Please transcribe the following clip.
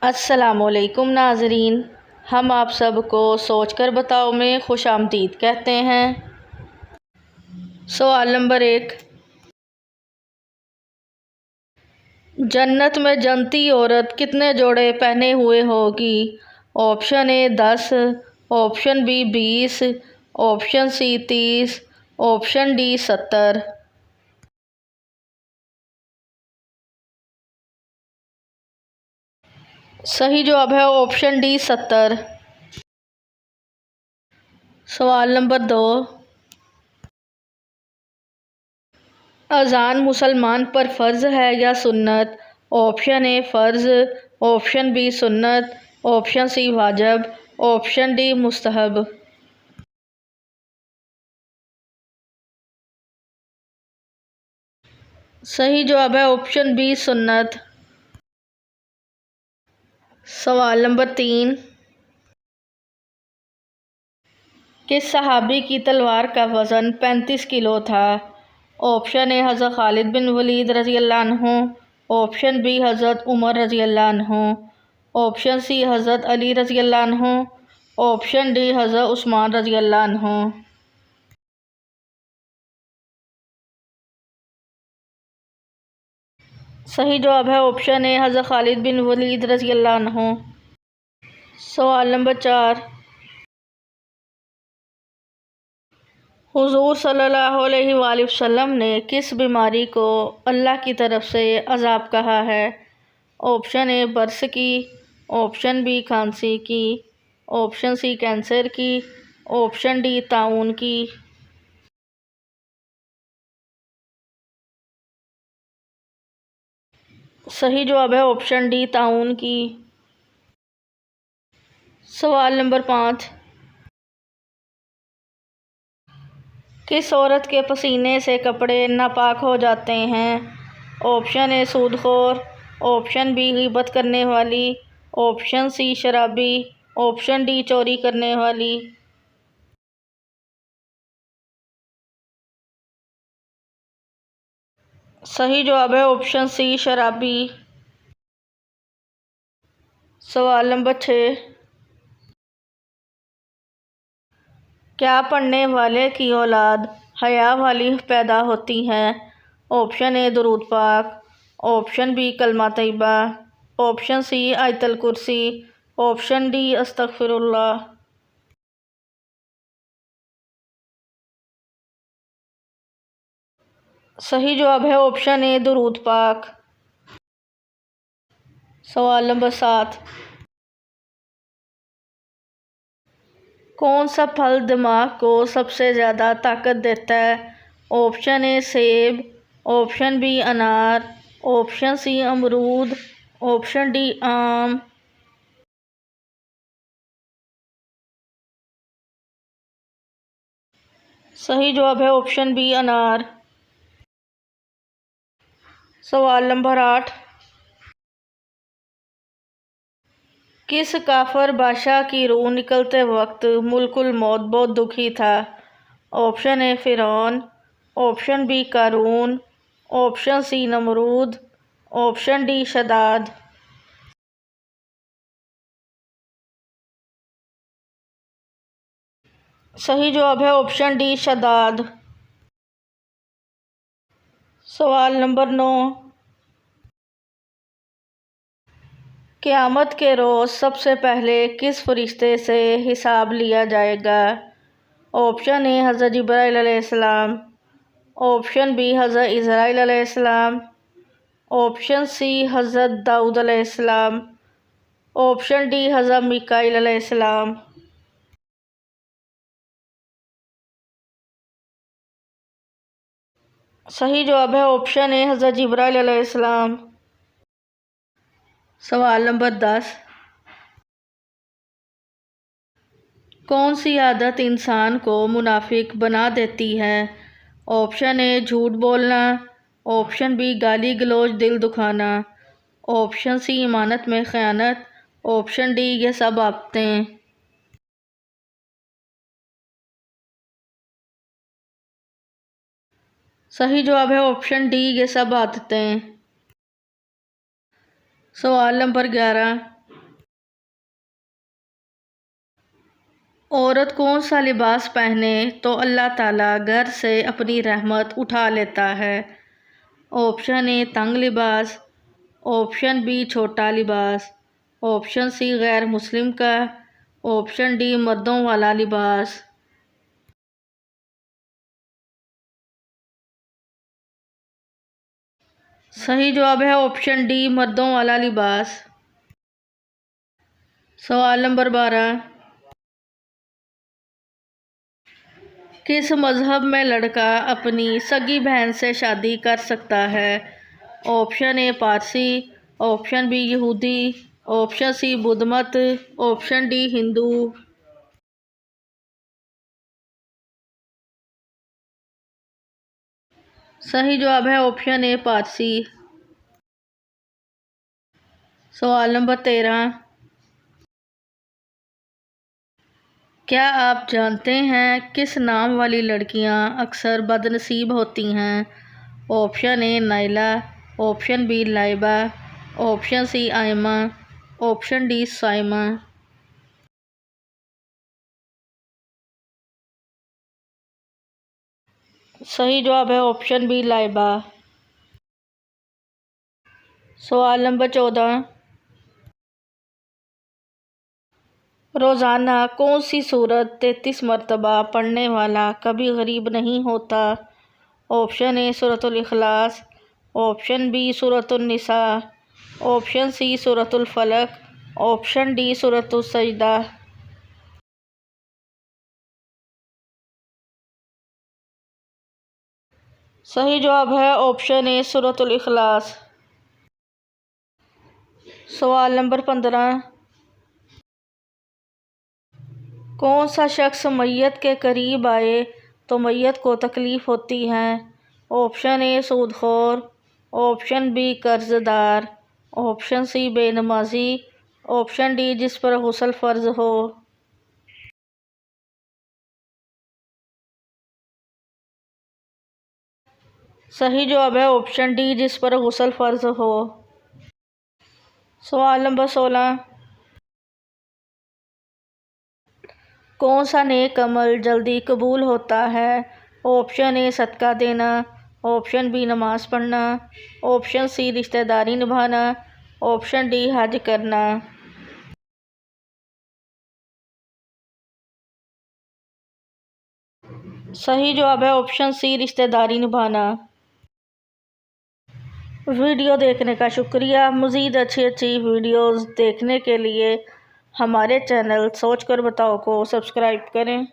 अस्सलामुअलैकुम नाज़रीन, हम आप सबको सोचकर बताओ में खुशामदीद कहते हैं। सवाल नंबर 1, जन्नत में जनती औरत कितने जोड़े पहने हुए होगी? Option A 10, option B 20, option C 30, option D 70। सही जवाब है ऑप्शन डी 70। सवाल नंबर 2, अज़ान मुसलमान पर फ़र्ज़ है या सुन्नत? ऑप्शन ए फ़र्ज़, ऑप्शन बी सुन्नत, ऑप्शन सी वाजिब, ऑप्शन डी मुस्तहब। सही जवाब है ऑप्शन बी सुन्नत। सवाल नंबर 3, किस सहाबी की तलवार का वज़न 35 किलो था? ऑप्शन ए हज़रत खालिद बिन वलीद रज़ी अल्लाह अन्हु, ऑप्शन बी हज़रत उमर रज़ी अल्लाह अन्हु, ऑप्शन सी हज़रत अली रज़ी अल्लाह अन्हु, ऑप्शन डी हज़रत उस्मान रज़ी अल्लाह अन्हु। सही जवाब है ऑप्शन ए हज़रत खालिद बिन वलीद रज़ी अल्लाह अन्हु। सवाल नंबर 4, हुज़ूर सल्लल्लाहु अलैहि वसल्लम ने किस बीमारी को अल्लाह की तरफ से अज़ाब कहा है? ऑप्शन ए बर्स की, ऑप्शन बी खांसी की, ऑप्शन सी कैंसर की, ऑप्शन डी ताउन की। सही जवाब है ऑप्शन डी ताउन की। सवाल नंबर 5, किस औरत के पसीने से कपड़े नापाक हो जाते हैं? ऑप्शन ए सूदखोर, ऑप्शन बी ग़ीबत करने वाली, ऑप्शन सी शराबी, ऑप्शन डी चोरी करने वाली। सही जवाब है ऑप्शन सी शराबी। सवाल नंबर 6, क्या पढ़ने वाले की औलाद हया वाली पैदा होती है? ऑप्शन ए दुरूद पाक, ऑप्शन बी कलमा तैयबा, ऑप्शन सी आयतल कुर्सी, ऑप्शन डी अस्तगफिरुल्लाह। सही जवाब है ऑप्शन ए दुरूद पाक। सवाल नंबर 7, कौन सा फल दिमाग को सबसे ज़्यादा ताकत देता है? ऑप्शन ए सेब, ऑप्शन बी अनार, ऑप्शन सी अमरूद, ऑप्शन डी आम। सही जवाब है ऑप्शन बी अनार। सवाल नंबर 8, किस काफर बादशाह की रूह निकलते वक्त मुल्कुल मौत बहुत दुखी था? ऑप्शन ए फ़िरौन, ऑप्शन बी कारून, ऑप्शन सी नमरूद, ऑप्शन डी शदाद। सही जवाब है ऑप्शन डी शदाद। सवाल नंबर 9, क़यामत के रोज़ सबसे पहले किस फरिश्ते से हिसाब लिया जाएगा? ऑप्शन ए हज़रत जिब्राईल अलैहिस्सलाम, ऑप्शन बी हज़रत इज़राइल अलैहिस्सलाम, ऑप्शन सी हज़रत दाऊद अलैहिस्सलाम, ऑप्शन डी हज़रत मीकाईल अलैहिस्सलाम। सही जवाब है ऑप्शन ए हज़रत जिब्राईल अलैहिस्सलाम। सवाल नंबर 10, कौन सी आदत इंसान को मुनाफिक बना देती है? ऑप्शन ए झूठ बोलना, ऑप्शन बी गाली गलौज दिल दुखाना, ऑप्शन सी इमानत में ख़यानत, ऑप्शन डी ये सब आदतें। सही जवाब है ऑप्शन डी ये सब आदतें। सवाल नंबर 11, औरत कौन सा लिबास पहने तो अल्लाह ताला घर से अपनी रहमत उठा लेता है? ऑप्शन ए तंग लिबास, ऑप्शन बी छोटा लिबास, ऑप्शन सी गैर मुस्लिम का, ऑप्शन डी मर्दों वाला लिबास। सही जवाब है ऑप्शन डी मर्दों वाला लिबास। सवाल नंबर 12, किस मज़हब में लड़का अपनी सगी बहन से शादी कर सकता है? Option A Parsi, option B यहूदी, ऑप्शन सी बुद्ध मत, ऑप्शन डी हिंदू। सही जवाब है ऑप्शन ए पारसी। सवाल नंबर 13, क्या आप जानते हैं किस नाम वाली लड़कियां अक्सर बदनसीब होती हैं? Option A Naila, option B Laiba, option C Ayma, option D Saima. सही जवाब है ऑप्शन बी लाइबा। सवाल नंबर 14, रोज़ाना कौन सी सूरत 33 मरतबा पढ़ने वाला कभी गरीब नहीं होता? ऑप्शन ए सूरतुल इखलास, ऑप्शन बी सूरतुन निसा, ऑप्शन सी सूरतुल फलक, ऑप्शन डी सूरतुल सजदा। सही जवाब है ऑप्शन ए सूरतुल इखलास। सवाल नंबर 15, कौन सा शख्स मैयत के करीब आए तो मैयत को तकलीफ़ होती है? ऑप्शन ए सूदखोर, ऑप्शन बी कर्जदार, ऑप्शन सी बेनमाजी, ऑप्शन डी जिस पर गुस्ल फ़र्ज हो। सही जवाब है ऑप्शन डी जिस पर गुस्ल फ़र्ज हो। सवाल नंबर 16, कौन सा नेक अमल जल्दी कबूल होता है? ऑप्शन ए सदका देना, ऑप्शन बी नमाज पढ़ना, ऑप्शन सी रिश्तेदारी निभाना, ऑप्शन डी हज करना। सही जवाब है ऑप्शन सी रिश्तेदारी निभाना। वीडियो देखने का शुक्रिया। मज़ीद अच्छी अच्छी वीडियोस देखने के लिए हमारे चैनल सोच कर बताओ को सब्सक्राइब करें।